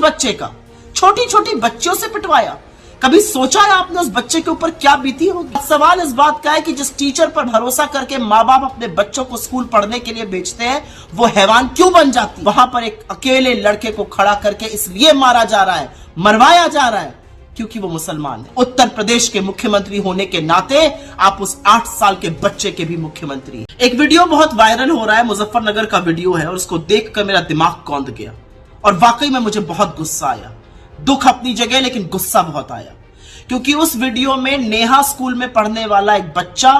बच्चे का? छोटी छोटी बच्चियों से पिटवाया। कभी सोचा है आपने उस बच्चे के ऊपर क्या बीती होगी? सवाल इस बात का है कि जिस टीचर पर भरोसा करके माँ बाप अपने बच्चों को स्कूल पढ़ने के लिए भेजते हैं, वो हैवान क्यों बन जाती? वहां पर एक अकेले लड़के को खड़ा करके इसलिए मारा जा रहा है, मरवाया जा रहा है क्योंकि वो मुसलमान है। उत्तर प्रदेश के मुख्यमंत्री होने के नाते आप उस 8 साल के बच्चे के भी मुख्यमंत्री हैं। एक वीडियो बहुत वायरल हो रहा है, मुजफ्फरनगर का वीडियो है, और उसको देखकर मेरा दिमाग कौंध गया और वाकई में मुझे बहुत गुस्सा आया। दुख अपनी जगह, लेकिन गुस्सा बहुत आया, क्योंकि उस वीडियो में नेहा स्कूल में पढ़ने वाला एक बच्चा,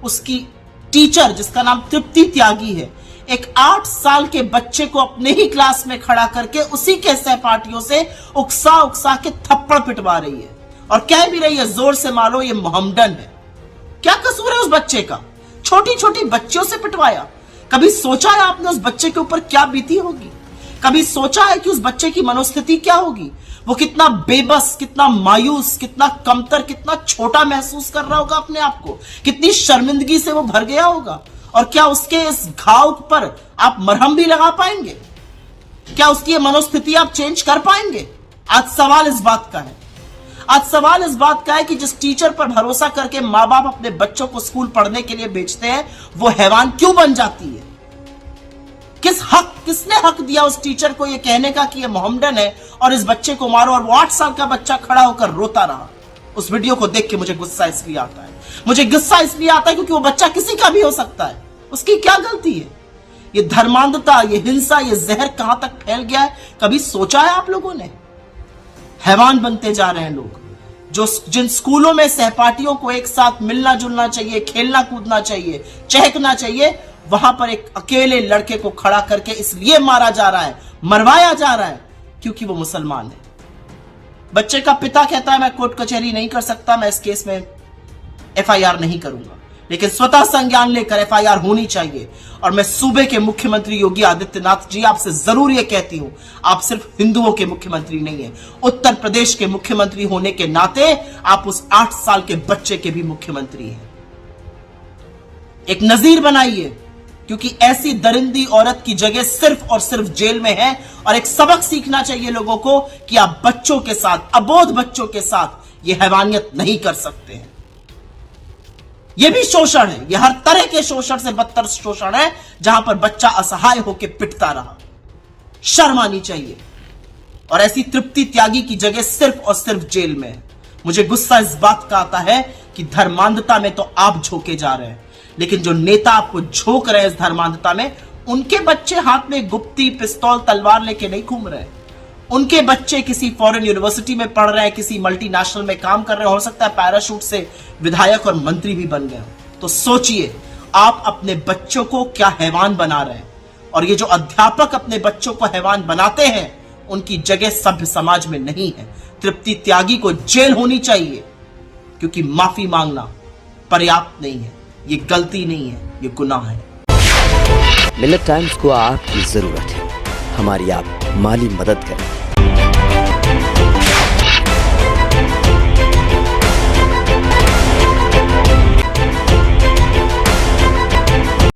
उसकी टीचर जिसका नाम तृप्ति त्यागी है, एक 8 साल के बच्चे को अपने ही क्लास में खड़ा करके उसी के सहपाठियों से उकसा उकसा के थप्पड़ पिटवा रही है और कह भी रही है जोर से मारो, ये मोहम्मडन है। क्या कसूर है उस बच्चे का? छोटी छोटी बच्चियों से पिटवाया। कभी सोचा है आपने उस बच्चे के ऊपर क्या बीती होगी? कभी सोचा है कि उस बच्चे की मनोस्थिति क्या होगी? वो कितना बेबस, कितना मायूस, कितना कमतर, कितना छोटा महसूस कर रहा होगा अपने आप को, कितनी शर्मिंदगी से वो भर गया होगा। और क्या उसके इस घाव पर आप मरहम भी लगा पाएंगे? क्या उसकी मनोस्थिति आप चेंज कर पाएंगे? आज सवाल इस बात का है। आज सवाल इस बात का है कि जिस टीचर पर भरोसा करके माँ बाप अपने बच्चों को स्कूल पढ़ने के लिए भेजते हैं, वो हैवान क्यों बन जाती है? किसने हक दिया उस टीचर को ये कहने का कि ये मोहम्मडन है और इस बच्चे को मारो? और वो 8 साल का बच्चा खड़ा होकर रोता रहा। उस वीडियो को देख के मुझे गुस्सा इसलिए आता है, मुझे गुस्सा इसलिए आता है क्योंकि वो बच्चा किसी का भी हो सकता है। उसकी क्या गलती है? ये धर्मांधता, ये हिंसा, ये जहर कहां तक फैल गया है, कभी सोचा है आप लोगों ने? हैवान बनते जा रहे हैं लोग। जिन स्कूलों में सहपाठियों को एक साथ मिलना जुलना चाहिए, खेलना कूदना चाहिए, चहकना चाहिए, वहां पर एक अकेले लड़के को खड़ा करके इसलिए मारा जा रहा है, मरवाया जा रहा है क्योंकि वो मुसलमान है। बच्चे का पिता कहता है मैं कोर्ट कचहरी नहीं कर सकता, मैं इस केस में FIR नहीं करूंगा, लेकिन स्वतः संज्ञान लेकर FIR होनी चाहिए। और मैं सूबे के मुख्यमंत्री योगी आदित्यनाथ जी आपसे जरूर यह कहती हूं, आप सिर्फ हिंदुओं के मुख्यमंत्री नहीं है, उत्तर प्रदेश के मुख्यमंत्री होने के नाते आप उस 8 साल के बच्चे के भी मुख्यमंत्री हैं। एक नजीर बनाइए, क्योंकि ऐसी दरिंदी औरत की जगह सिर्फ और सिर्फ जेल में है। और एक सबक सीखना चाहिए लोगों को कि आप बच्चों के साथ, अबोध बच्चों के साथ ये हैवानियत नहीं कर सकते हैं। यह भी शोषण है, यह हर तरह के शोषण से बदतर शोषण है, जहां पर बच्चा असहाय होकर पिटता रहा। शर्म आनी चाहिए। और ऐसी तृप्ति त्यागी की जगह सिर्फ और सिर्फ जेल में है। मुझे गुस्सा इस बात का आता है कि धर्मांधता में तो आप झोंके जा रहे हैं, लेकिन जो नेता आपको झोंक रहे हैं इस धर्मांधता में, उनके बच्चे हाथ में गुप्ती, पिस्तौल, तलवार लेके नहीं घूम रहे। उनके बच्चे किसी फॉरेन यूनिवर्सिटी में पढ़ रहे हैं, किसी मल्टीनेशनल में काम कर रहे हैं, हो सकता है पैराशूट से विधायक और मंत्री भी बन गए। तो सोचिए, आप अपने बच्चों को क्या हैवान बना रहे हैं। और ये जो अध्यापक अपने बच्चों को हैवान बनाते हैं, उनकी जगह सभ्य समाज में नहीं है। तृप्ति त्यागी को जेल होनी चाहिए, क्योंकि माफी मांगना पर्याप्त नहीं है, ये गलती नहीं है, ये गुनाह है। मिलेट टाइम्स को आपकी जरूरत है, हमारी आप माली मदद करें।